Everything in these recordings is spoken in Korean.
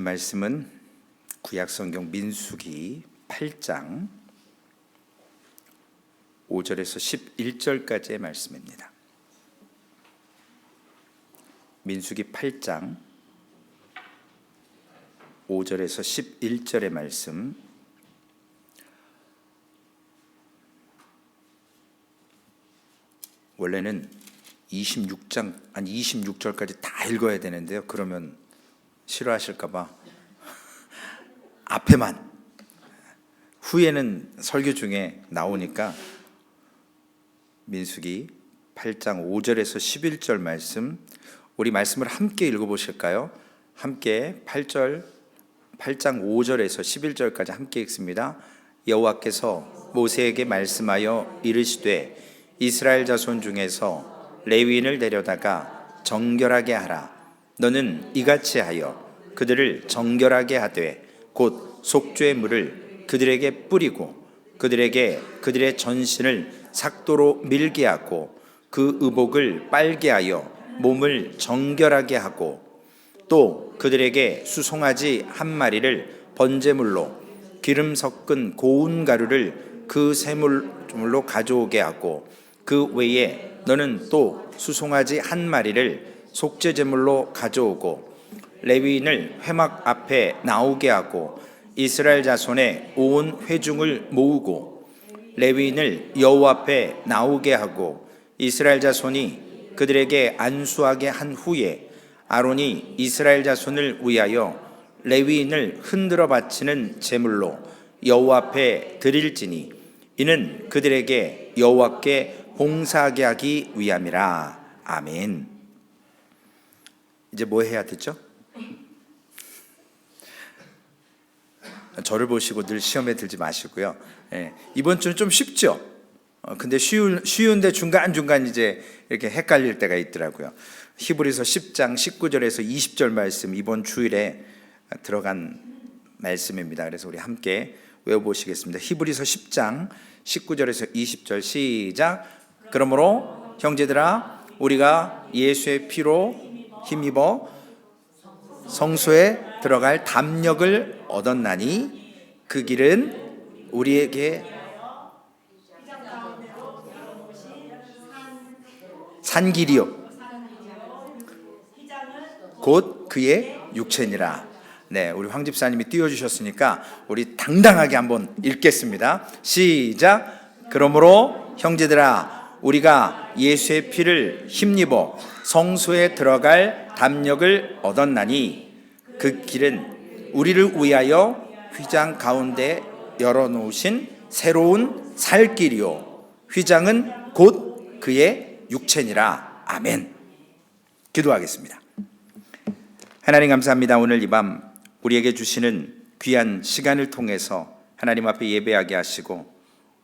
말씀은 구약성경 민수기 8장 5절에서 11절까지의 말씀입니다. 민수기 8장 5절에서 11절의 말씀, 원래는 26절까지 다 읽어야 되는데요. 그러면 싫어하실까봐 앞에만, 후에는 설교 중에 나오니까 민수기 8장 5절에서 11절 말씀, 우리 말씀을 함께 읽어보실까요? 함께 8장 5절에서 11절까지 함께 읽습니다. 여호와께서 모세에게 말씀하여 이르시되 이스라엘 자손 중에서 레위인을 데려다가 정결하게 하라. 너는 이같이 하여 그들을 정결하게 하되 곧 속죄의 물을 그들에게 뿌리고 그들에게 그들의 전신을 삭도로 밀게 하고 그 의복을 빨게 하여 몸을 정결하게 하고 또 그들에게 수송아지 한 마리를 번제물로 기름 섞은 고운 가루를 그 세물로 가져오게 하고 그 외에 너는 또 수송아지 한 마리를 속죄제물로 가져오고 레위인을 회막 앞에 나오게 하고 이스라엘 자손의 온 회중을 모으고 레위인을 여호와 앞에 나오게 하고 이스라엘 자손이 그들에게 안수하게 한 후에 아론이 이스라엘 자손을 위하여 레위인을 흔들어 바치는 제물로 여호와 앞에 드릴지니 이는 그들에게 여호와께 봉사하게 하기 위함이라. 아멘. 이제 뭐 해야 되죠? 저를 보시고 늘 시험에 들지 마시고요. 이번 주는 좀 쉽죠? 근데 쉬운데 중간중간 이제 이렇게 헷갈릴 때가 있더라고요. 히브리서 10장 19절에서 20절 말씀, 이번 주일에 들어간 말씀입니다. 그래서 우리 함께 외워보시겠습니다. 히브리서 10장 19절에서 20절 시작. 그러므로 형제들아 우리가 예수의 피로 힘입어 성소에 들어갈 담력을 얻었나니 그 길은 우리에게 산길이요 곧 그의 육체니라. 네, 우리 황 집사님이 띄워주셨으니까 우리 당당하게 한번 읽겠습니다. 시작. 그러므로 형제들아 우리가 예수의 피를 힘입어 성소에 들어갈 담력을 얻었나니 그 길은 우리를 위하여 휘장 가운데 열어놓으신 새로운 살 길이요 휘장은 곧 그의 육체니라. 아멘. 기도하겠습니다. 하나님 감사합니다. 오늘 이 밤 우리에게 주시는 귀한 시간을 통해서 하나님 앞에 예배하게 하시고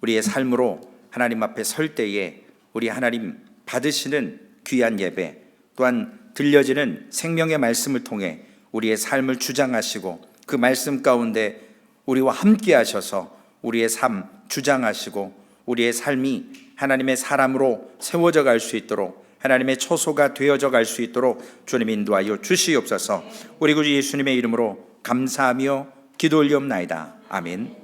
우리의 삶으로 하나님 앞에 설 때에 우리 하나님 받으시는 귀한 예배, 또한 들려지는 생명의 말씀을 통해 우리의 삶을 주장하시고 그 말씀 가운데 우리와 함께 하셔서 우리의 삶 주장하시고 우리의 삶이 하나님의 사람으로 세워져 갈 수 있도록, 하나님의 처소가 되어져 갈 수 있도록 주님 인도하여 주시옵소서. 우리 구주 예수님의 이름으로 감사하며 기도 올리옵나이다. 아멘.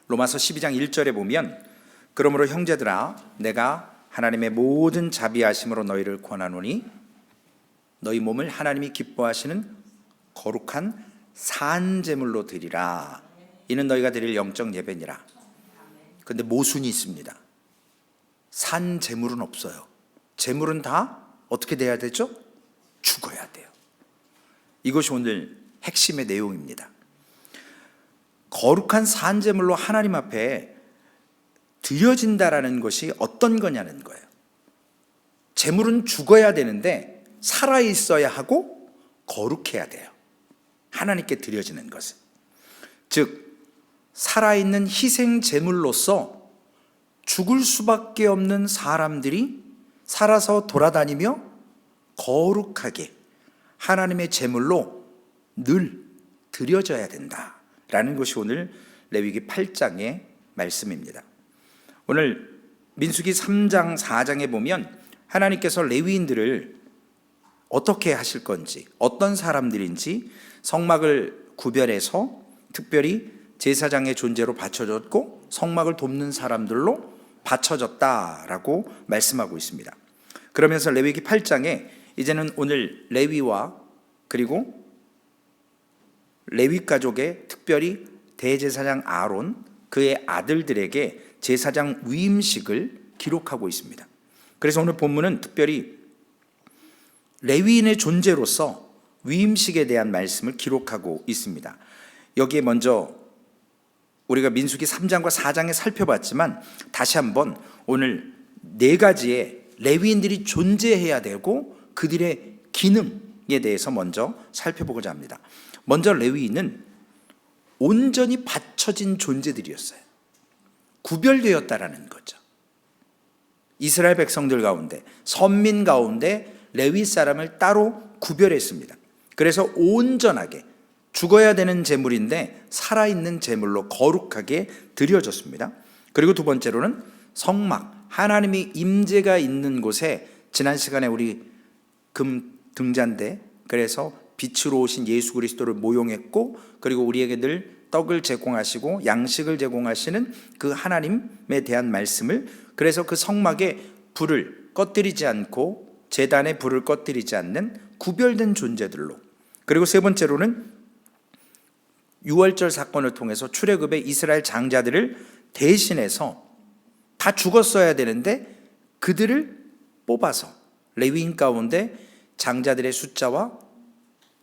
로마서 12장 1절에 보면 그러므로 형제들아 내가 하나님의 모든 자비하심으로 너희를 권하노니 너희 몸을 하나님이 기뻐하시는 거룩한 산제물로 드리라. 이는 너희가 드릴 영적 예배니라. 그런데 모순이 있습니다. 산제물은 없어요. 제물은 다 어떻게 돼야 되죠? 죽어야 돼요. 이것이 오늘 핵심의 내용입니다. 거룩한 산제물로 하나님 앞에 드려진다라는 것이 어떤 거냐는 거예요. 제물은 죽어야 되는데 살아있어야 하고 거룩해야 돼요. 하나님께 드려지는 것은, 즉 살아있는 희생 제물로서 죽을 수밖에 없는 사람들이 살아서 돌아다니며 거룩하게 하나님의 제물로 늘 드려져야 된다라는 것이 오늘 레위기 8장의 말씀입니다. 오늘 민수기 3장 4장에 보면 하나님께서 레위인들을 어떻게 하실 건지, 어떤 사람들인지 성막을 구별해서 특별히 제사장의 존재로 바쳐졌고 성막을 돕는 사람들로 바쳐졌다라고 말씀하고 있습니다. 그러면서 레위기 8장에 이제는 오늘 레위와 그리고 레위 가족의 특별히 대제사장 아론 그의 아들들에게 제사장 위임식을 기록하고 있습니다. 그래서 오늘 본문은 특별히 레위인의 존재로서 위임식에 대한 말씀을 기록하고 있습니다. 여기에 먼저 우리가 민수기 3장과 4장에 살펴봤지만 다시 한번 오늘 네 가지의 레위인들이 존재해야 되고 그들의 기능에 대해서 먼저 살펴보고자 합니다. 먼저 레위인은 온전히 바쳐진 존재들이었어요. 구별되었다라는 거죠. 이스라엘 백성들 가운데, 선민 가운데 레위 사람을 따로 구별했습니다. 그래서 온전하게 죽어야 되는 제물인데 살아있는 제물로 거룩하게 드려졌습니다. 그리고 두 번째로는 성막, 하나님이 임재가 있는 곳에 지난 시간에 우리 금 등잔대, 그래서 빛으로 오신 예수 그리스도를 모용했고 그리고 우리에게 늘 떡을 제공하시고 양식을 제공하시는 그 하나님에 대한 말씀을, 그래서 그 성막에 불을 꺼뜨리지 않고 제단에 불을 꺼뜨리지 않는 구별된 존재들로, 그리고 세 번째로는 유월절 사건을 통해서 출애굽의 이스라엘 장자들을 대신해서 다 죽었어야 되는데 그들을 뽑아서 레위인 가운데 장자들의 숫자와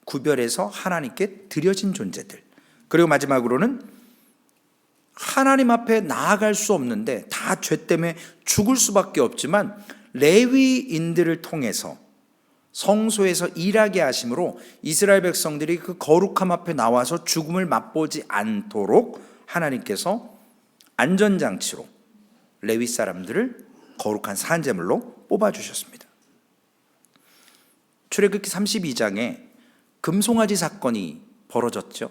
구별해서 하나님께 드려진 존재들, 그리고 마지막으로는 하나님 앞에 나아갈 수 없는데 다 죄 때문에 죽을 수밖에 없지만 레위인들을 통해서 성소에서 일하게 하심으로 이스라엘 백성들이 그 거룩함 앞에 나와서 죽음을 맛보지 않도록 하나님께서 안전장치로 레위 사람들을 거룩한 산제물로 뽑아주셨습니다. 출애굽기 32장에 금송아지 사건이 벌어졌죠.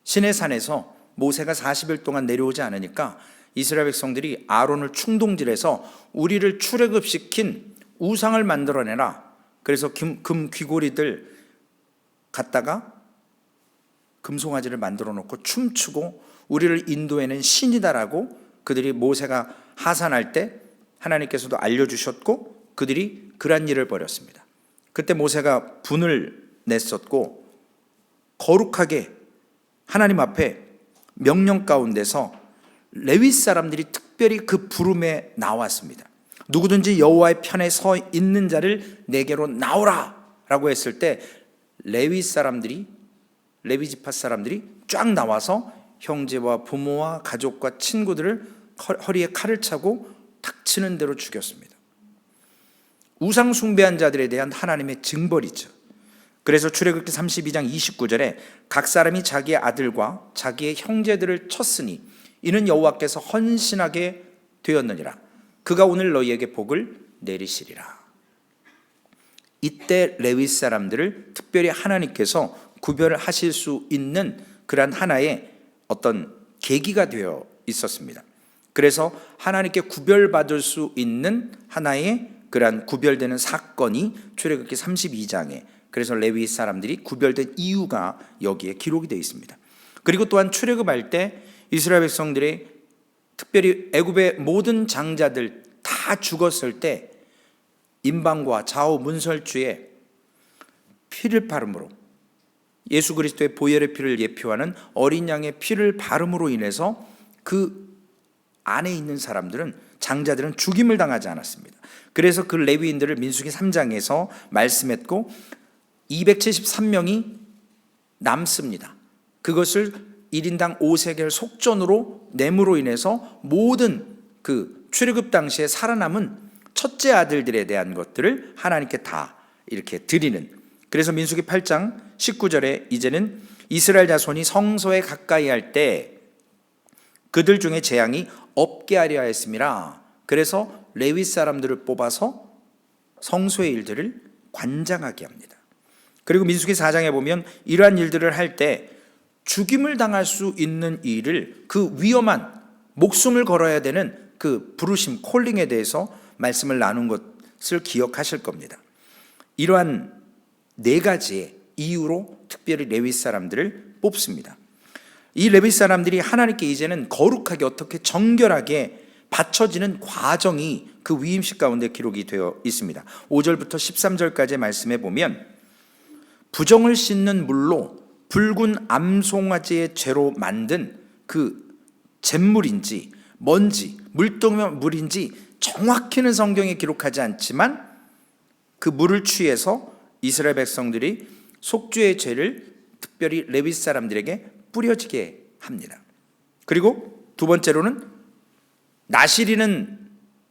시내산에서 모세가 40일 동안 내려오지 않으니까 이스라엘 백성들이 아론을 충동질해서 우리를 출애굽시킨 우상을 만들어내라. 그래서 금 귀고리들 갖다가 금송아지를 만들어 놓고 춤추고 우리를 인도해낸 신이다라고 그들이 모세가 하산할 때 하나님께서도 알려주셨고 그들이 그런 일을 벌였습니다. 그때 모세가 분을 냈었고 거룩하게 하나님 앞에 명령 가운데서 레위 사람들이 특별히 그 부름에 나왔습니다. 누구든지 여호와의 편에 서 있는 자를 내게로 나오라 라고 했을 때 레위 사람들이, 레위 지파 사람들이 쫙 나와서 형제와 부모와 가족과 친구들을 허리에 칼을 차고 닥치는 대로 죽였습니다. 우상 숭배한 자들에 대한 하나님의 징벌이죠. 그래서 출애굽기 32장 29절에 각 사람이 자기의 아들과 자기의 형제들을 쳤으니 이는 여호와께서 헌신하게 되었느니라. 그가 오늘 너희에게 복을 내리시리라. 이때 레위 사람들을 특별히 하나님께서 구별하실 수 있는 그러한 하나의 어떤 계기가 되어 있었습니다. 그래서 하나님께 구별받을 수 있는 하나의 그러한 구별되는 사건이 출애굽기 32장에, 그래서 레위 사람들이 구별된 이유가 여기에 기록이 되어 있습니다. 그리고 또한 출애굽할 때 이스라엘 백성들이 특별히 애굽의 모든 장자들 다 죽었을 때 임방과 좌우 문설주에 피를 바름으로, 예수 그리스도의 보혈의 피를 예표하는 어린 양의 피를 바름으로 인해서 그 안에 있는 사람들은, 장자들은 죽임을 당하지 않았습니다. 그래서 그 레위인들을 민수기 3장에서 말씀했고 273명이 남습니다. 그것을 1인당 5세겔 속전으로 냄으로 인해서 모든 그 출애굽 당시에 살아남은 첫째 아들들에 대한 것들을 하나님께 다 이렇게 드리는, 그래서 민수기 8장 19절에 이제는 이스라엘 자손이 성소에 가까이 할 때 그들 중에 재앙이 없게 하려 하였음이라. 그래서 레위 사람들을 뽑아서 성소의 일들을 관장하게 합니다. 그리고 민수기 4장에 보면 이러한 일들을 할 때 죽임을 당할 수 있는 일을, 그 위험한 목숨을 걸어야 되는 그 부르심, 콜링에 대해서 말씀을 나눈 것을 기억하실 겁니다. 이러한 네 가지의 이유로 특별히 레위 사람들을 뽑습니다. 이 레위 사람들이 하나님께 이제는 거룩하게 어떻게 정결하게 바쳐지는 과정이 그 위임식 가운데 기록이 되어 있습니다. 5절부터 13절까지의 말씀에 보면 부정을 씻는 물로 붉은 암송아지의 죄로 만든 그 잿물인지 뭔지 물동물인지 정확히는 성경에 기록하지 않지만 그 물을 취해서 이스라엘 백성들이 속죄의 죄를 특별히 레위 사람들에게 뿌려지게 합니다. 그리고 두 번째로는 나시리는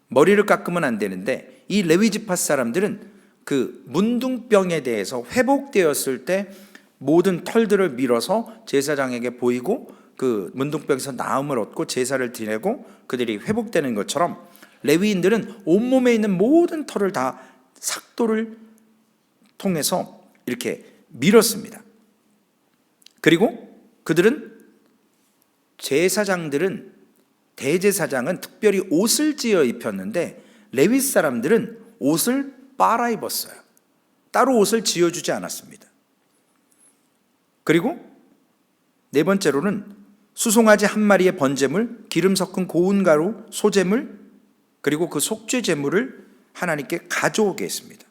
머리를 깎으면 안 되는데 이 레위 지파 사람들은 그 문둥병에 대해서 회복되었을 때 모든 털들을 밀어서 제사장에게 보이고 그 문둥병에서 나음을 얻고 제사를 드리고 그들이 회복되는 것처럼 레위인들은 온몸에 있는 모든 털을 다 삭도를 통해서 이렇게 밀었습니다. 그리고 그들은 제사장들은 대제사장은 특별히 옷을 지어 입혔는데 레위 사람들은 옷을 빨아 입었어요. 따로 옷을 지어주지 않았습니다. 그리고 네 번째로는 수송아지 한 마리의 번제물, 기름 섞은 고운 가루, 소제물, 그리고 그 속죄 제물을 하나님께 가져오게 했습니다.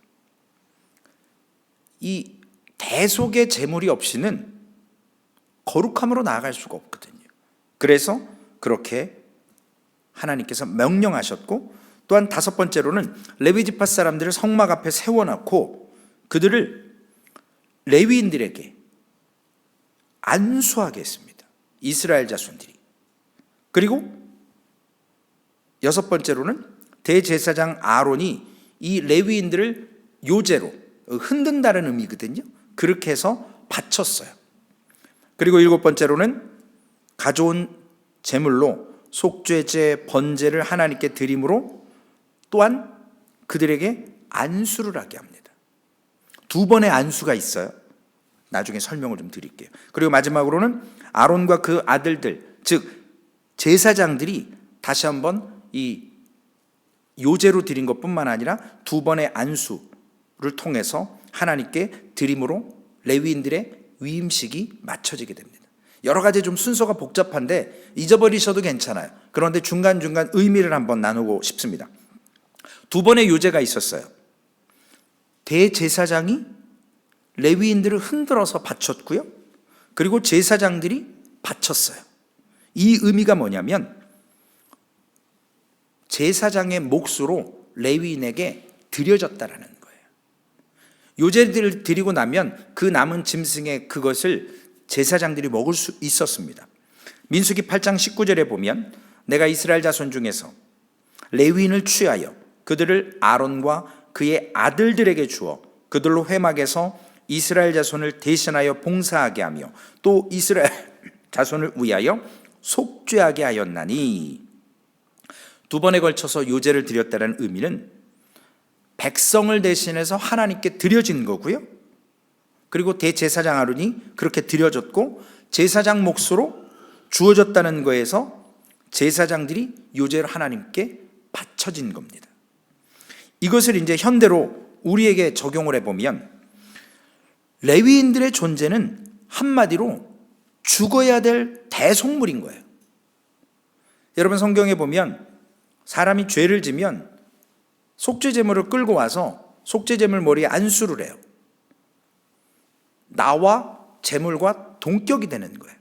이 대속의 제물이 없이는 거룩함으로 나아갈 수가 없거든요. 그래서 그렇게 하나님께서 명령하셨고, 또한 다섯 번째로는 레위 지파 사람들을 성막 앞에 세워놓고 그들을 레위인들에게 안수하게 했습니다. 이스라엘 자손들이. 그리고 여섯 번째로는 대제사장 아론이 이 레위인들을 요제로 흔든다는 의미거든요. 그렇게 해서 바쳤어요. 그리고 일곱 번째로는 가져온 제물로 속죄제 번제를 하나님께 드림으로 또한 그들에게 안수를 하게 합니다. 두 번의 안수가 있어요. 나중에 설명을 좀 드릴게요. 그리고 마지막으로는 아론과 그 아들들, 즉 제사장들이 다시 한번 이 요제로 드린 것뿐만 아니라 두 번의 안수를 통해서 하나님께 드림으로 레위인들의 위임식이 맞춰지게 됩니다. 여러 가지 좀 순서가 복잡한데 잊어버리셔도 괜찮아요. 그런데 중간중간 의미를 한번 나누고 싶습니다. 두 번의 요제가 있었어요. 대제사장이 레위인들을 흔들어서 바쳤고요. 그리고 제사장들이 바쳤어요. 이 의미가 뭐냐면 제사장의 몫으로 레위인에게 드려졌다라는 거예요. 요제를 드리고 나면 그 남은 짐승의 그것을 제사장들이 먹을 수 있었습니다. 민수기 8장 19절에 보면 내가 이스라엘 자손 중에서 레위인을 취하여 그들을 아론과 그의 아들들에게 주어 그들로 회막에서 이스라엘 자손을 대신하여 봉사하게 하며 또 이스라엘 자손을 위하여 속죄하게 하였나니, 두 번에 걸쳐서 요제를 드렸다는 의미는 백성을 대신해서 하나님께 드려진 거고요. 그리고 대제사장 아론이 그렇게 드려졌고 제사장 몫으로 주어졌다는 거에서 제사장들이 요제를 하나님께 바쳐진 겁니다. 이것을 이제 현대로 우리에게 적용을 해보면 레위인들의 존재는 한마디로 죽어야 될 대속물인 거예요. 여러분 성경에 보면 사람이 죄를 지면 속죄제물을 끌고 와서 속죄제물 머리에 안수를 해요. 나와 제물과 동격이 되는 거예요.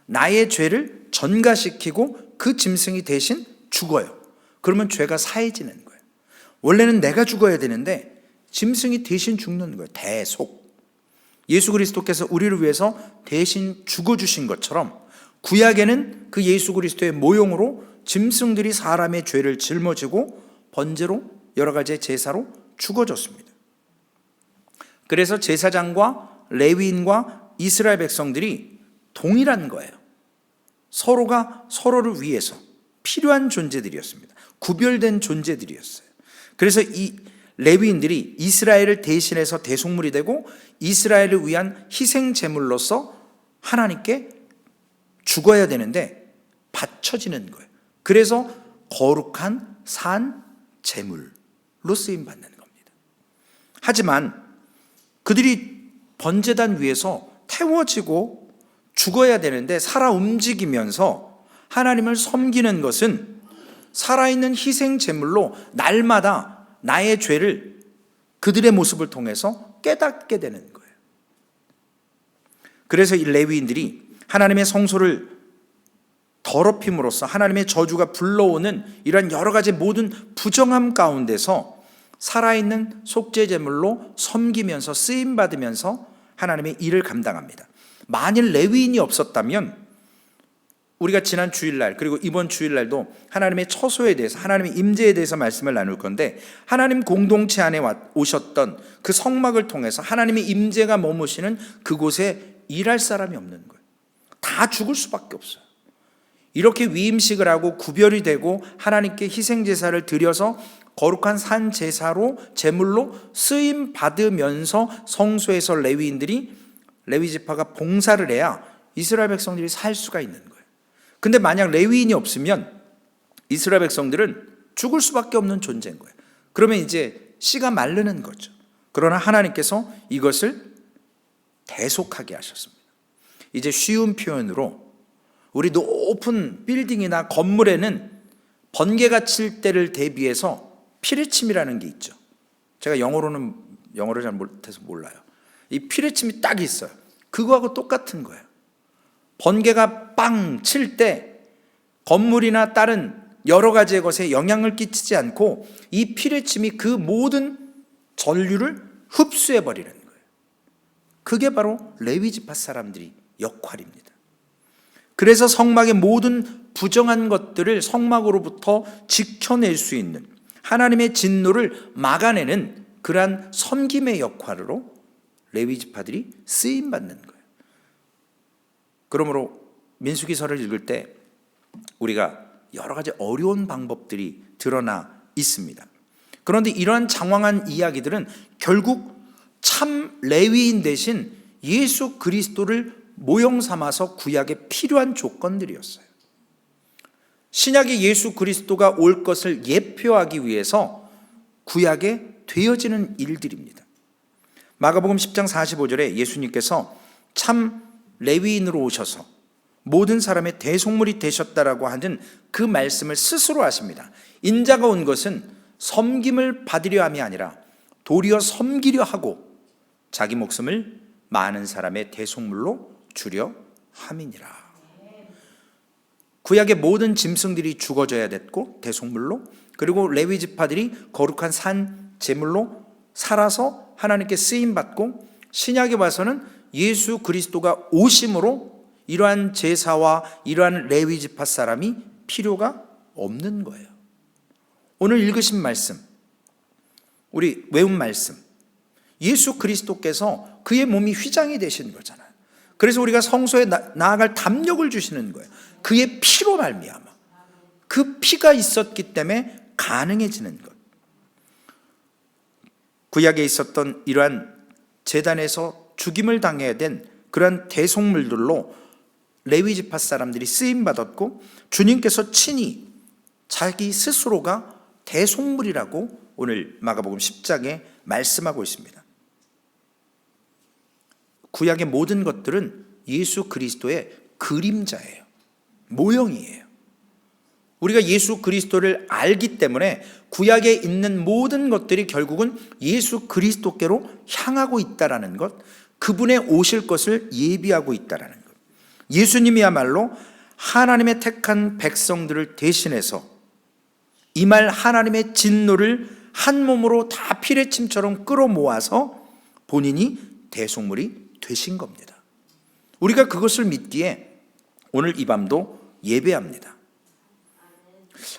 나의 죄를 전가시키고 그 짐승이 대신 죽어요. 그러면 죄가 사해지는 거예요. 원래는 내가 죽어야 되는데 짐승이 대신 죽는 거예요. 대속. 예수 그리스도께서 우리를 위해서 대신 죽어주신 것처럼 구약에는 그 예수 그리스도의 모형으로 짐승들이 사람의 죄를 짊어지고 번제로 여러 가지의 제사로 죽어졌습니다. 그래서 제사장과 레위인과 이스라엘 백성들이 동일한 거예요. 서로가 서로를 위해서 필요한 존재들이었습니다. 구별된 존재들이었어요. 그래서 이 레위인들이 이스라엘을 대신해서 대속물이 되고 이스라엘을 위한 희생 제물로서 하나님께 죽어야 되는데 바쳐지는 거예요. 그래서 거룩한 산 제물로 쓰임 받는 겁니다. 하지만 그들이 번제단 위에서 태워지고 죽어야 되는데 살아 움직이면서 하나님을 섬기는 것은 살아있는 희생 제물로 날마다 나의 죄를 그들의 모습을 통해서 깨닫게 되는 거예요. 그래서 이 레위인들이 하나님의 성소를 더럽힘으로써 하나님의 저주가 불러오는 이러한 여러 가지 모든 부정함 가운데서 살아있는 속죄 제물로 섬기면서 쓰임받으면서 하나님의 일을 감당합니다. 만일 레위인이 없었다면 우리가 지난 주일날 그리고 이번 주일날도 하나님의 처소에 대해서, 하나님의 임재에 대해서 말씀을 나눌 건데, 하나님 공동체 안에 오셨던 그 성막을 통해서 하나님의 임재가 머무시는 그곳에 일할 사람이 없는 거예요. 다 죽을 수밖에 없어요. 이렇게 위임식을 하고 구별이 되고 하나님께 희생제사를 드려서 거룩한 산 제사로 제물로 쓰임 받으면서 성소에서 레위인들이, 레위 지파가 봉사를 해야 이스라엘 백성들이 살 수가 있는 거예요. 근데 만약 레위인이 없으면 이스라엘 백성들은 죽을 수밖에 없는 존재인 거예요. 그러면 이제 씨가 마르는 거죠. 그러나 하나님께서 이것을 대속하게 하셨습니다. 이제 쉬운 표현으로 우리 높은 빌딩이나 건물에는 번개가 칠 때를 대비해서 피뢰침이라는 게 있죠. 제가 영어를 잘 못해서 몰라요. 이 피뢰침이 딱 있어요. 그거하고 똑같은 거예요. 번개가 빵 칠 때 건물이나 다른 여러 가지의 것에 영향을 끼치지 않고 이 피뢰침이 그 모든 전류를 흡수해 버리는 거예요. 그게 바로 레위 지파 사람들이 역할입니다. 그래서 성막의 모든 부정한 것들을 성막으로부터 지켜낼 수 있는, 하나님의 진노를 막아내는 그러한 섬김의 역할로 레위 지파들이 쓰임 받는 거예요. 그러므로 민수기서를 읽을 때 우리가 여러 가지 어려운 방법들이 드러나 있습니다. 그런데 이러한 장황한 이야기들은 결국 참 레위인 대신 예수 그리스도를 모형 삼아서 구약에 필요한 조건들이었어요. 신약의 예수 그리스도가 올 것을 예표하기 위해서 구약에 되어지는 일들입니다. 마가복음 10장 45절에 예수님께서 참 레위인으로 오셔서 모든 사람의 대속물이 되셨다라고 하는 그 말씀을 스스로 하십니다. 인자가 온 것은 섬김을 받으려 함이 아니라 도리어 섬기려 하고 자기 목숨을 많은 사람의 대속물로 주려 함이니라. 구약의 모든 짐승들이 죽어져야 됐고 대속물로, 그리고 레위 지파들이 거룩한 산 제물로 살아서 하나님께 쓰임받고, 신약에 와서는 예수 그리스도가 오심으로 이러한 제사와 이러한 레위 지파 사람이 필요가 없는 거예요. 오늘 읽으신 말씀, 우리 외운 말씀, 예수 그리스도께서 그의 몸이 휘장이 되신 거잖아요. 그래서 우리가 성소에 나아갈 담력을 주시는 거예요. 그의 피로 말미암아, 그 피가 있었기 때문에 가능해지는 것. 구약에 있었던 이러한 제단에서 죽임을 당해야 된 그러한 대속물들로 레위 지파 사람들이 쓰임 받았고, 주님께서 친히 자기 스스로가 대속물이라고 오늘 마가복음 10장에 말씀하고 있습니다. 구약의 모든 것들은 예수 그리스도의 그림자예요. 모형이에요. 우리가 예수 그리스도를 알기 때문에 구약에 있는 모든 것들이 결국은 예수 그리스도께로 향하고 있다라는 것, 그분의 오실 것을 예비하고 있다라는 것. 예수님이야말로 하나님의 택한 백성들을 대신해서 임할 하나님의 진노를 한 몸으로 다 피뢰침처럼 끌어모아서 본인이 대속물이 되신 겁니다. 우리가 그것을 믿기에 오늘 이 밤도 예배합니다.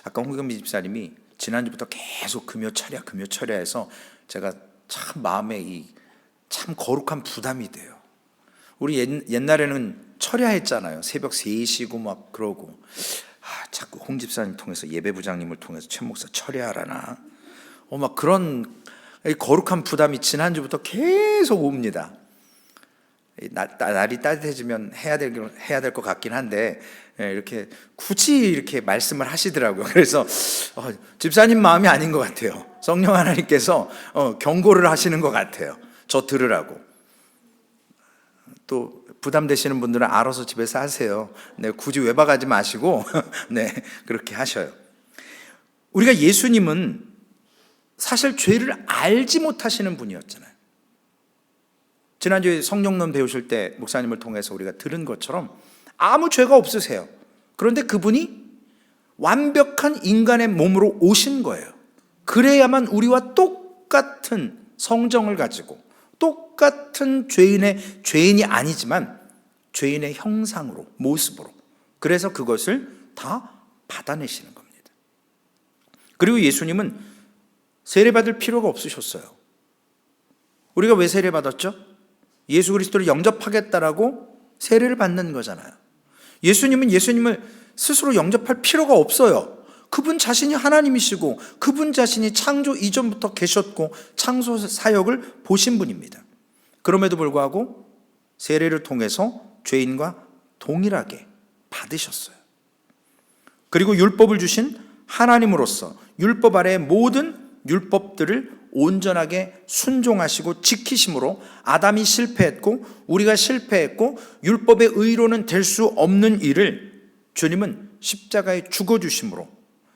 아까 홍경미 집사님이 지난주부터 계속 금요 철야 해서 제가 참 마음에 참 거룩한 부담이 돼요. 우리 옛날에는 철야했잖아요. 새벽 3시고 막 그러고, 자꾸 홍 집사님 통해서, 예배부장님을 통해서 최 목사 철야하라나 막 그런 거룩한 부담이 지난주부터 계속 옵니다. 날이 따뜻해지면 해야 될 것 같긴 한데 이렇게 굳이 이렇게 말씀을 하시더라고요. 그래서 집사님 마음이 아닌 것 같아요. 성령 하나님께서 경고를 하시는 것 같아요. 저 들으라고. 또 부담되시는 분들은 알아서 집에서 하세요. 네, 굳이 외박하지 마시고 네, 그렇게 하셔요. 우리가 예수님은 사실 죄를 알지 못하시는 분이었잖아요. 지난주에 성령론 배우실 때 목사님을 통해서 우리가 들은 것처럼 아무 죄가 없으세요. 그런데 그분이 완벽한 인간의 몸으로 오신 거예요. 그래야만 우리와 똑같은 성정을 가지고 똑같은 죄인이 아니지만 죄인의 형상으로, 모습으로, 그래서 그것을 다 받아내시는 겁니다. 그리고 예수님은 세례받을 필요가 없으셨어요. 우리가 왜 세례받았죠? 예수 그리스도를 영접하겠다라고 세례를 받는 거잖아요. 예수님은 예수님을 스스로 영접할 필요가 없어요. 그분 자신이 하나님이시고 그분 자신이 창조 이전부터 계셨고 창조 사역을 보신 분입니다. 그럼에도 불구하고 세례를 통해서 죄인과 동일하게 받으셨어요. 그리고 율법을 주신 하나님으로서 율법 아래의 모든 율법들을 온전하게 순종하시고 지키심으로 아담이 실패했고 우리가 실패했고 율법의 의로는 될 수 없는 일을 주님은 십자가에 죽어주심으로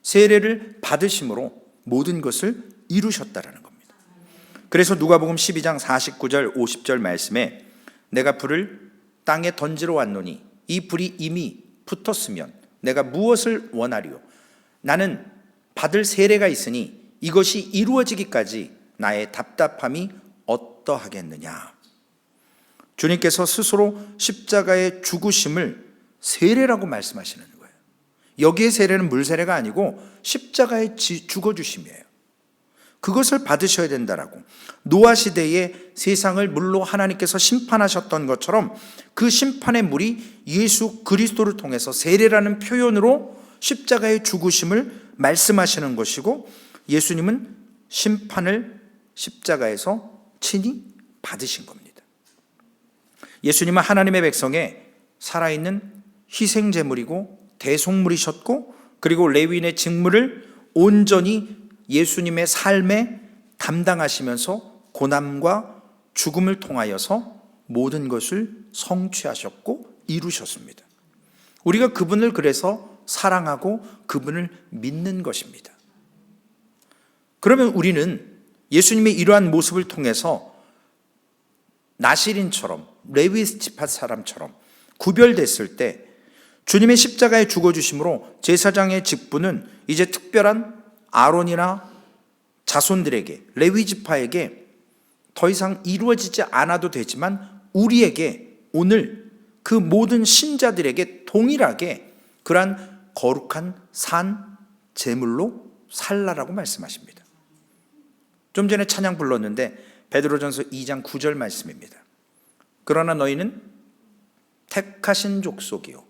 세례를 받으심으로 모든 것을 이루셨다라는 겁니다. 그래서 누가복음 12장 49절 50절 말씀에 내가 불을 땅에 던지러 왔노니 이 불이 이미 붙었으면 내가 무엇을 원하리요? 나는 받을 세례가 있으니 이것이 이루어지기까지 나의 답답함이 어떠하겠느냐. 주님께서 스스로 십자가의 죽으심을 세례라고 말씀하시는 거예요. 여기에 세례는 물세례가 아니고 십자가에 죽어주심이에요. 그것을 받으셔야 된다라고. 노아 시대에 세상을 물로 하나님께서 심판하셨던 것처럼 그 심판의 물이 예수 그리스도를 통해서 세례라는 표현으로 십자가의 죽으심을 말씀하시는 것이고 예수님은 심판을 십자가에서 친히 받으신 겁니다. 예수님은 하나님의 백성의 살아있는 희생제물이고 대속물이셨고 그리고 레위인의 직무를 온전히 예수님의 삶에 담당하시면서 고난과 죽음을 통하여서 모든 것을 성취하셨고 이루셨습니다. 우리가 그분을 그래서 사랑하고 그분을 믿는 것입니다. 그러면 우리는 예수님의 이러한 모습을 통해서 나시린처럼 레위 지파 사람처럼 구별됐을 때 주님의 십자가에 죽어주심으로 제사장의 직분은 이제 특별한 아론이나 자손들에게 레위 지파에게 더 이상 이루어지지 않아도 되지만 우리에게 오늘 그 모든 신자들에게 동일하게 그러한 거룩한 산 제물로 살라라고 말씀하십니다. 좀 전에 찬양 불렀는데 베드로전서 2장 9절 말씀입니다. 그러나 너희는 택하신 족속이요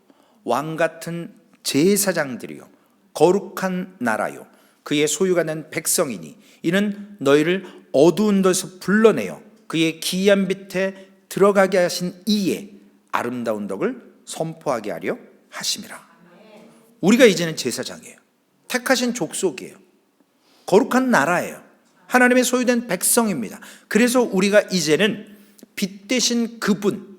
왕같은 제사장들이요 거룩한 나라요 그의 소유가 된 백성이니 이는 너희를 어두운 데서 불러내어 그의 기이한 빛에 들어가게 하신 이의 아름다운 덕을 선포하게 하려 하심이라. 우리가 이제는 제사장이에요. 택하신 족속이에요. 거룩한 나라예요. 하나님의 소유된 백성입니다. 그래서 우리가 이제는 빛 대신 그분,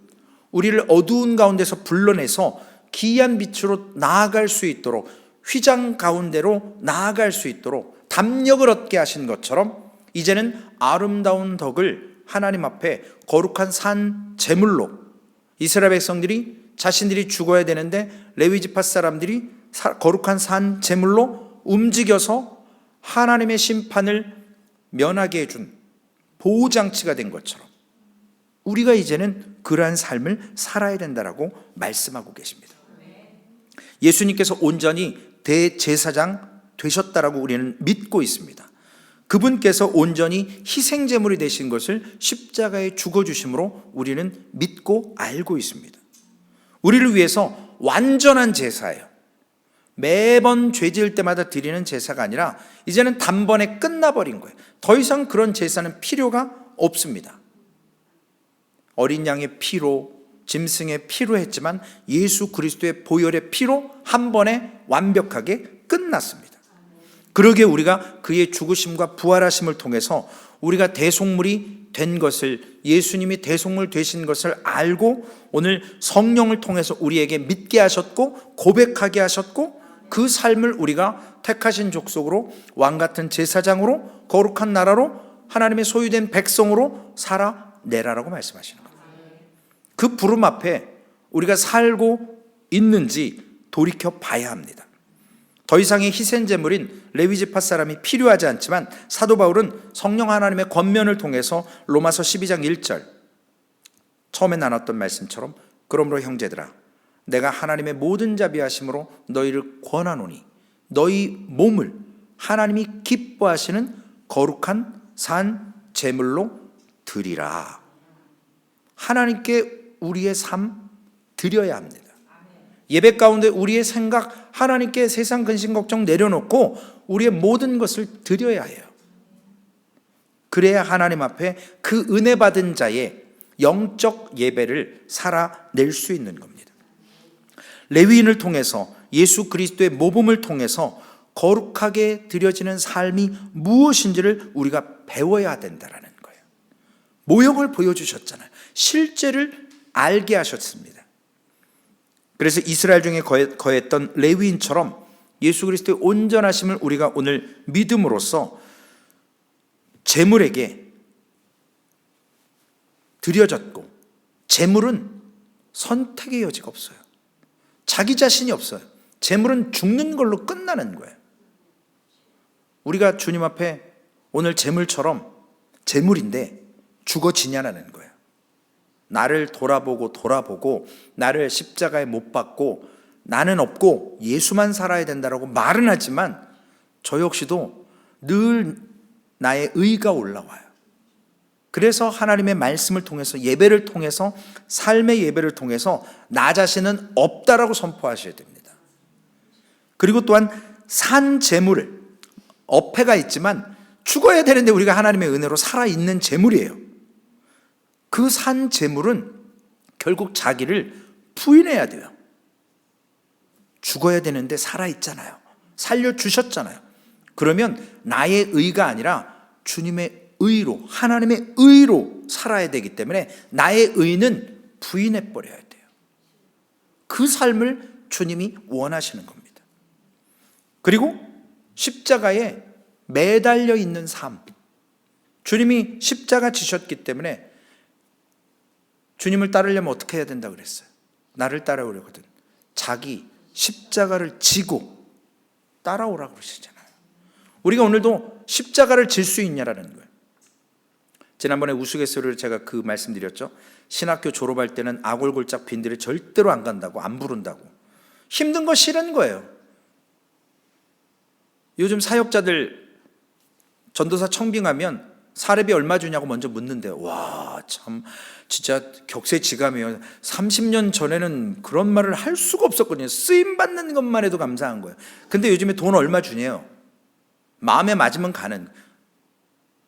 우리를 어두운 가운데서 불러내서 기이한 빛으로 나아갈 수 있도록 휘장 가운데로 나아갈 수 있도록 담력을 얻게 하신 것처럼 이제는 아름다운 덕을 하나님 앞에 거룩한 산 제물로 이스라엘 백성들이 자신들이 죽어야 되는데 레위 지파 사람들이 거룩한 산 제물로 움직여서 하나님의 심판을 면하게 해준 보호장치가 된 것처럼 우리가 이제는 그러한 삶을 살아야 된다라고 말씀하고 계십니다. 예수님께서 온전히 대제사장 되셨다라고 우리는 믿고 있습니다. 그분께서 온전히 희생제물이 되신 것을 십자가에 죽어주심으로 우리는 믿고 알고 있습니다. 우리를 위해서 완전한 제사예요. 매번 죄 지을 때마다 드리는 제사가 아니라 이제는 단번에 끝나버린 거예요. 더 이상 그런 제사는 필요가 없습니다. 어린 양의 피로, 짐승의 피로 했지만 예수 그리스도의 보혈의 피로 한 번에 완벽하게 끝났습니다. 그러기에 우리가 그의 죽으심과 부활하심을 통해서 우리가 대속물이 된 것을, 예수님이 대속물 되신 것을 알고 오늘 성령을 통해서 우리에게 믿게 하셨고 고백하게 하셨고 그 삶을 우리가 택하신 족속으로 왕같은 제사장으로 거룩한 나라로 하나님의 소유된 백성으로 살아내라라고 말씀하시는 겁니다. 그 부름 앞에 우리가 살고 있는지 돌이켜 봐야 합니다. 더 이상의 희생 제물인 레위 지파 사람이 필요하지 않지만 사도 바울은 성령 하나님의 권면을 통해서 로마서 12장 1절 처음에 나눴던 말씀처럼 그러므로 형제들아 내가 하나님의 모든 자비하심으로 너희를 권하노니 너희 몸을 하나님이 기뻐하시는 거룩한 산 제물로 드리라. 하나님께 우리의 삶 드려야 합니다. 예배 가운데 우리의 생각 하나님께 세상 근심 걱정 내려놓고 우리의 모든 것을 드려야 해요. 그래야 하나님 앞에 그 은혜 받은 자의 영적 예배를 살아낼 수 있는 겁니다. 레위인을 통해서 예수 그리스도의 모범을 통해서 거룩하게 드려지는 삶이 무엇인지를 우리가 배워야 된다는 거예요. 모형을 보여주셨잖아요. 실제를 알게 하셨습니다. 그래서 이스라엘 중에 거했던 레위인처럼 예수 그리스도의 온전하심을 우리가 오늘 믿음으로써 재물에게 드려졌고, 재물은 선택의 여지가 없어요. 자기 자신이 없어요. 재물은 죽는 걸로 끝나는 거예요. 우리가 주님 앞에 오늘 재물처럼 재물인데 죽어지냐라는 거예요. 나를 돌아보고 나를 십자가에 못 박고 나는 없고 예수만 살아야 된다라고 말은 하지만 저 역시도 늘 나의 의가 올라와요. 그래서 하나님의 말씀을 통해서 예배를 통해서 삶의 예배를 통해서 나 자신은 없다라고 선포하셔야 됩니다. 그리고 또한 산 재물을 어폐가 있지만 죽어야 되는데 우리가 하나님의 은혜로 살아있는 재물이에요. 그 산 재물은 결국 자기를 부인해야 돼요. 죽어야 되는데 살아있잖아요. 살려주셨잖아요. 그러면 나의 의가 아니라 주님의 의로, 하나님의 의로 살아야 되기 때문에 나의 의는 부인해버려야 돼요. 그 삶을 주님이 원하시는 겁니다. 그리고 십자가에 매달려 있는 삶. 주님이 십자가 지셨기 때문에 주님을 따르려면 어떻게 해야 된다고 그랬어요? 나를 따라오려거든 자기 십자가를 지고 따라오라고 그러시잖아요. 우리가 오늘도 십자가를 질 수 있냐라는 거예요. 지난번에 우스갯소리로 제가 그 말씀드렸죠. 신학교 졸업할 때는 아골골짝 빈들에 절대로 안 간다고, 안 부른다고. 힘든 거 싫은 거예요. 요즘 사역자들 전도사 청빙하면 사례비 얼마 주냐고 먼저 묻는데요. 와, 참 진짜 격세지감이에요. 30년 전에는 그런 말을 할 수가 없었거든요. 쓰임 받는 것만 해도 감사한 거예요. 근데 요즘에 돈 얼마 주냐요. 마음에 맞으면 가는.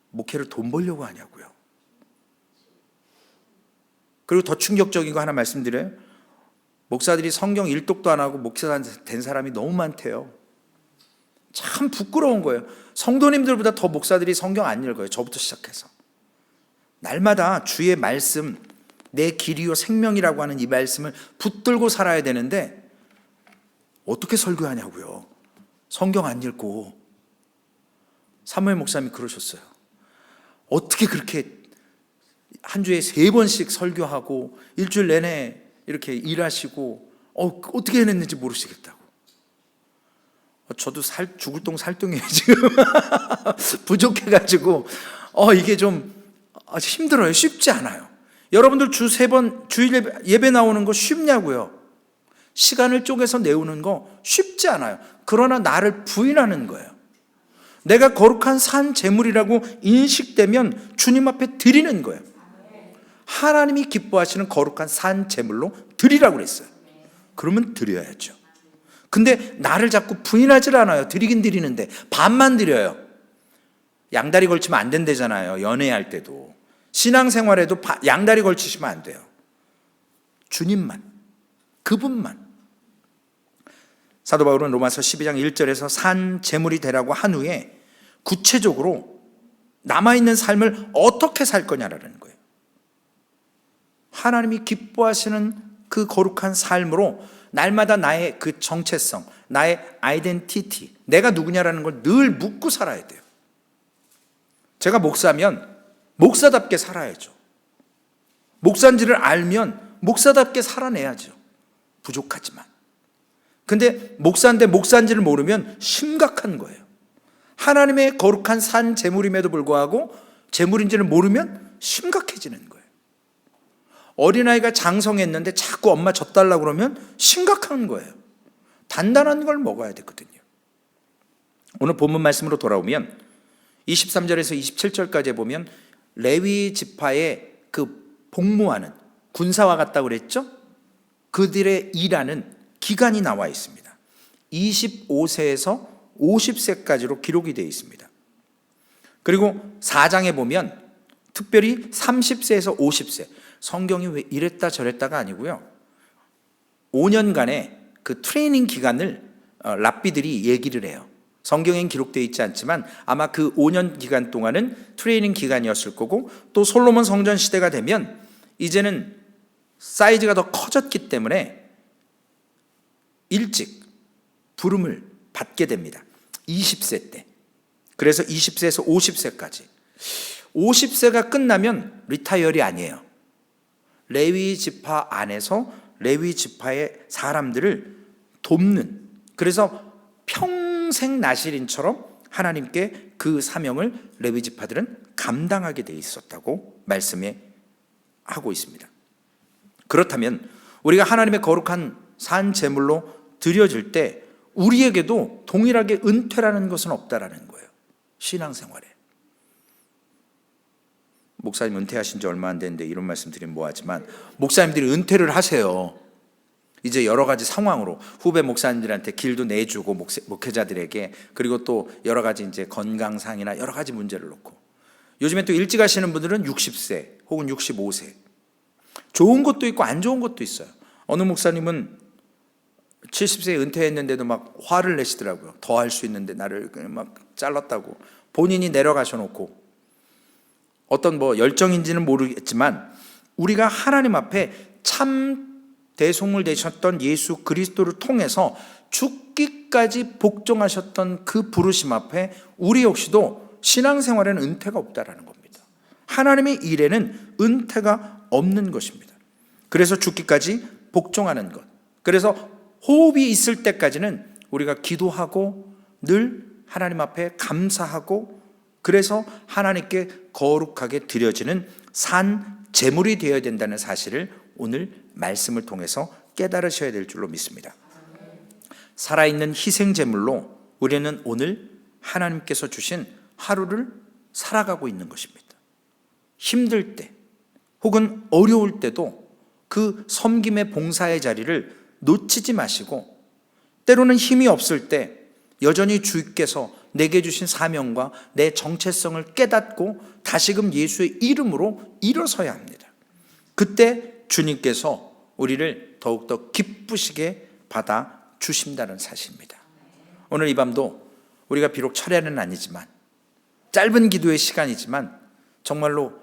목회를 돈 벌려고 하냐고요. 그리고 더 충격적인 거 하나 말씀드려요. 목사들이 성경 일독도 안 하고 목사 된 사람이 너무 많대요. 참 부끄러운 거예요. 성도님들보다 더 목사들이 성경 안 읽어요. 저부터 시작해서. 날마다 주의 말씀, 내 길이요 생명이라고 하는 이 말씀을 붙들고 살아야 되는데 어떻게 설교하냐고요. 성경 안 읽고. 사무엘 목사님이 그러셨어요. 어떻게 그렇게 한 주에 3번씩 설교하고 일주일 내내 이렇게 일하시고 어떻게 해냈는지 모르시겠다고. 저도 죽을 똥 살똥이에요 지금. 부족해가지고 이게 좀 힘들어요. 쉽지 않아요. 여러분들 주 3번 주일 예배 나오는 거 쉽냐고요. 시간을 쪼개서 내오는 거 쉽지 않아요. 그러나 나를 부인하는 거예요. 내가 거룩한 산 제물이라고 인식되면 주님 앞에 드리는 거예요. 하나님이 기뻐하시는 거룩한 산 제물로 드리라고 그랬어요. 그러면 드려야죠. 근데 나를 자꾸 부인하질 않아요. 드리긴 드리는데 반만 드려요. 양다리 걸치면 안 된다잖아요. 연애할 때도. 신앙생활에도 양다리 걸치시면 안 돼요. 주님만, 그분만. 사도 바울은 로마서 12장 1절에서 산 제물이 되라고 한 후에 구체적으로 남아있는 삶을 어떻게 살 거냐라는 거예요. 하나님이 기뻐하시는 그 거룩한 삶으로 날마다 나의 그 정체성, 나의 아이덴티티, 내가 누구냐라는 걸 늘 묻고 살아야 돼요. 제가 목사면 목사답게 살아야죠. 목사인지를 알면 목사답게 살아내야죠. 부족하지만. 근데 목사인데 목사인지를 모르면 심각한 거예요. 하나님의 거룩한 산 제물임에도 불구하고 제물인지를 모르면 심각해지는 거예요. 어린아이가 장성했는데 자꾸 엄마 젖 달라고 그러면 심각한 거예요. 단단한 걸 먹어야 되거든요. 오늘 본문 말씀으로 돌아오면 23절에서 27절까지 보면 레위 지파의 그 복무하는 군사와 같다고 그랬죠? 그들의 일하는 기간이 나와 있습니다. 25세에서 50세까지로 기록이 되어 있습니다. 그리고 4장에 보면 특별히 30세에서 50세, 성경이 왜 이랬다 저랬다가 아니고요, 5년간의 그 트레이닝 기간을 랍비들이 얘기를 해요. 성경엔 기록되어 있지 않지만 아마 그 5년 기간 동안은 트레이닝 기간이었을 거고, 또 솔로몬 성전 시대가 되면 이제는 사이즈가 더 커졌기 때문에 일찍 부름을 받게 됩니다. 20세 때. 그래서 20세에서 50세까지. 50세가 끝나면 리타이어리 아니에요. 레위 지파 안에서 레위 지파의 사람들을 돕는, 그래서 평생 나실인처럼 하나님께 그 사명을 레위 지파들은 감당하게 돼 있었다고 말씀에 하고 있습니다. 그렇다면 우리가 하나님의 거룩한 산 제물로 드려질 때 우리에게도 동일하게 은퇴라는 것은 없다라는 거예요. 신앙생활에. 목사님 은퇴하신 지 얼마 안 됐는데 이런 말씀 드리면 뭐하지만, 목사님들이 은퇴를 하세요. 이제 여러 가지 상황으로 후배 목사님들한테 길도 내주고 목회자들에게, 그리고 또 여러 가지 이제 건강상이나 여러 가지 문제를 놓고, 요즘에 또 일찍 하시는 분들은 60세 혹은 65세. 좋은 것도 있고 안 좋은 것도 있어요. 어느 목사님은 70세에 은퇴했는데도 막 화를 내시더라고요. 더 할 수 있는데 나를 막 잘랐다고. 본인이 내려가셔 놓고. 어떤 뭐 열정인지는 모르겠지만 우리가 하나님 앞에 참 대속물 되셨던 예수 그리스도를 통해서 죽기까지 복종하셨던 그 부르심 앞에 우리 역시도 신앙생활에는 은퇴가 없다라는 겁니다. 하나님의 일에는 은퇴가 없는 것입니다. 그래서 죽기까지 복종하는 것. 그래서 호흡이 있을 때까지는 우리가 기도하고 늘 하나님 앞에 감사하고, 그래서 하나님께 거룩하게 드려지는 산 제물이 되어야 된다는 사실을 오늘 말씀을 통해서 깨달으셔야 될 줄로 믿습니다. 살아있는 희생 제물로 우리는 오늘 하나님께서 주신 하루를 살아가고 있는 것입니다. 힘들 때 혹은 어려울 때도 그 섬김의 봉사의 자리를 놓치지 마시고, 때로는 힘이 없을 때 여전히 주께서 내게 주신 사명과 내 정체성을 깨닫고 다시금 예수의 이름으로 일어서야 합니다. 그때 주님께서 우리를 더욱더 기쁘시게 받아 주신다는 사실입니다. 오늘 이 밤도 우리가 비록 철야는 아니지만, 짧은 기도의 시간이지만 정말로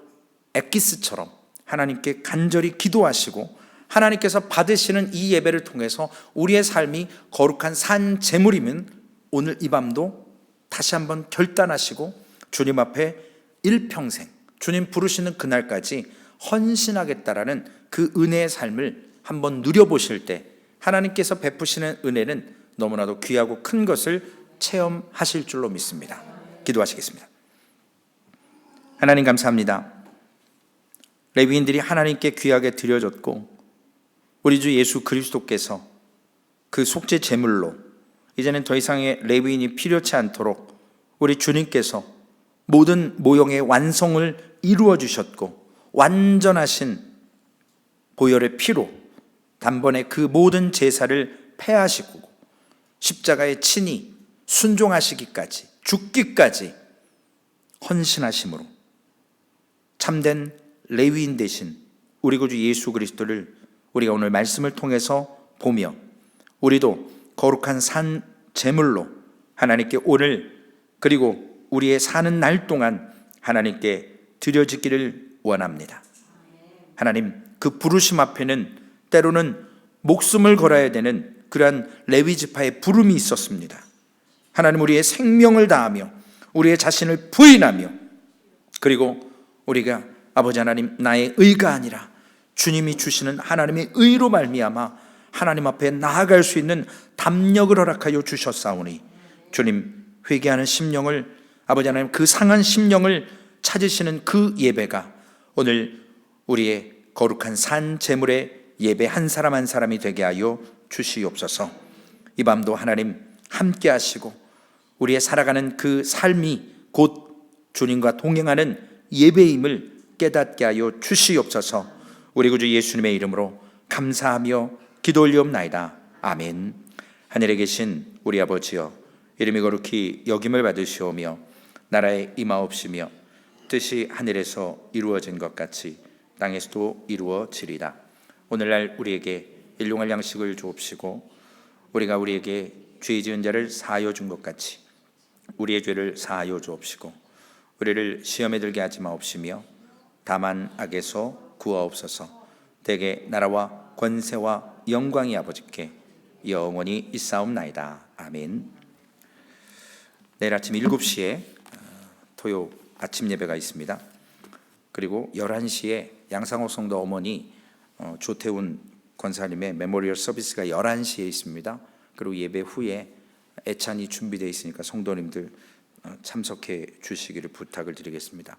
엑기스처럼 하나님께 간절히 기도하시고, 하나님께서 받으시는 이 예배를 통해서 우리의 삶이 거룩한 산 제물이면 오늘 이 밤도 다시 한번 결단하시고 주님 앞에 일평생 주님 부르시는 그날까지 헌신하겠다라는 그 은혜의 삶을 한번 누려보실 때 하나님께서 베푸시는 은혜는 너무나도 귀하고 큰 것을 체험하실 줄로 믿습니다. 기도하시겠습니다. 하나님 감사합니다. 레위인들이 하나님께 귀하게 드려졌고, 우리 주 예수 그리스도께서 그 속죄 제물로 이제는 더 이상의 레위인이 필요치 않도록 우리 주님께서 모든 모형의 완성을 이루어 주셨고, 완전하신 보혈의 피로 단번에 그 모든 제사를 폐하시고 십자가에 친히 순종하시기까지, 죽기까지 헌신하심으로 참된 레위인 되신 우리 구주 예수 그리스도를 우리가 오늘 말씀을 통해서 보며, 우리도 거룩한 산 제물로 하나님께 오늘 그리고 우리의 사는 날 동안 하나님께 드려지기를 원합니다. 하나님, 그 부르심 앞에는 때로는 목숨을 걸어야 되는 그러한 레위 지파의 부름이 있었습니다. 하나님, 우리의 생명을 다하며 우리의 자신을 부인하며, 그리고 우리가 아버지 하나님, 나의 의가 아니라 주님이 주시는 하나님의 의로 말미암아 하나님 앞에 나아갈 수 있는 담력을 허락하여 주셨사오니, 주님, 회개하는 심령을, 아버지 하나님, 그 상한 심령을 찾으시는 그 예배가 오늘 우리의 거룩한 산 제물의 예배 한 사람 한 사람이 되게 하여 주시옵소서. 이 밤도 하나님 함께 하시고 우리의 살아가는 그 삶이 곧 주님과 동행하는 예배임을 깨닫게 하여 주시옵소서. 우리 구주 예수님의 이름으로 감사하며 기도 올리옵나이다. 아멘. 하늘에 계신 우리 아버지여, 이름이 거룩히 여김을 받으시오며 나라에 임하옵시며 뜻이 하늘에서 이루어진 것 같이 땅에서도 이루어지리다. 오늘날 우리에게 일용할 양식을 주옵시고 우리가 우리에게 죄 지은 자를 사하여 준 것 같이 우리의 죄를 사하여 주옵시고 우리를 시험에 들게 하지 마옵시며 다만 악에서 구하옵소서. 대개 나라와 권세와 영광이 아버지께 영원히 있사옵나이다. 아멘. 내일 아침 7시에 토요 아침 예배가 있습니다. 그리고 11시에 양상호 성도 어머니 조태훈 권사님의 메모리얼 서비스가 11시에 있습니다. 그리고 예배 후에 애찬이 준비되어 있으니까 성도님들 참석해 주시기를 부탁을 드리겠습니다.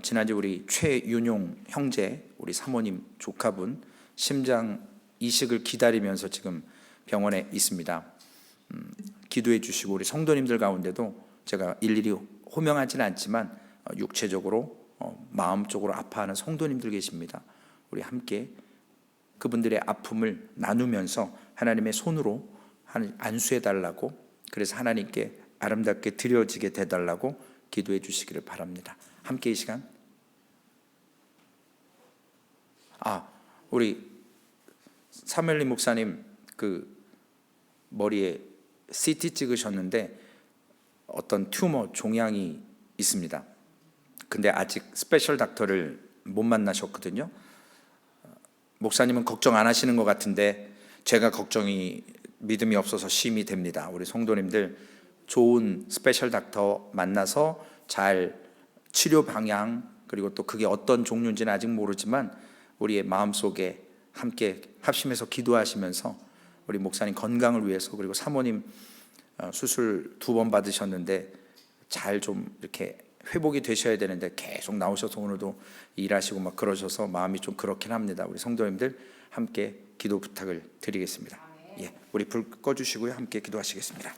지난주 우리 최윤용 형제, 우리 사모님 조카분 심장 이식을 기다리면서 지금 병원에 있습니다. 기도해 주시고 우리 성도님들 가운데도 제가 일일이 호명하지는 않지만 육체적으로 마음적으로 아파하는 성도님들 계십니다. 우리 함께 그분들의 아픔을 나누면서 하나님의 손으로 안수해 달라고, 그래서 하나님께 아름답게 드려지게 되달라고 기도해 주시기를 바랍니다. 함께 이 시간 우리 사멜리 목사님 그 머리에 CT 찍으셨는데 어떤 튜머 종양이 있습니다. 근데 아직 스페셜 닥터를 못 만나셨거든요. 목사님은 걱정 안 하시는 것 같은데 제가 걱정이 믿음이 없어서 심히 됩니다. 우리 성도님들 좋은 스페셜 닥터 만나서 잘 치료 방향, 그리고 또 그게 어떤 종류인지는 아직 모르지만 우리의 마음속에 함께 합심해서 기도하시면서 우리 목사님 건강을 위해서, 그리고 사모님 수술 2번 받으셨는데 잘 좀 이렇게 회복이 되셔야 되는데 계속 나오셔서 오늘도 일하시고 막 그러셔서 마음이 좀 그렇긴 합니다. 우리 성도님들 함께 기도 부탁을 드리겠습니다. 예, 우리 불 꺼주시고요, 함께 기도하시겠습니다.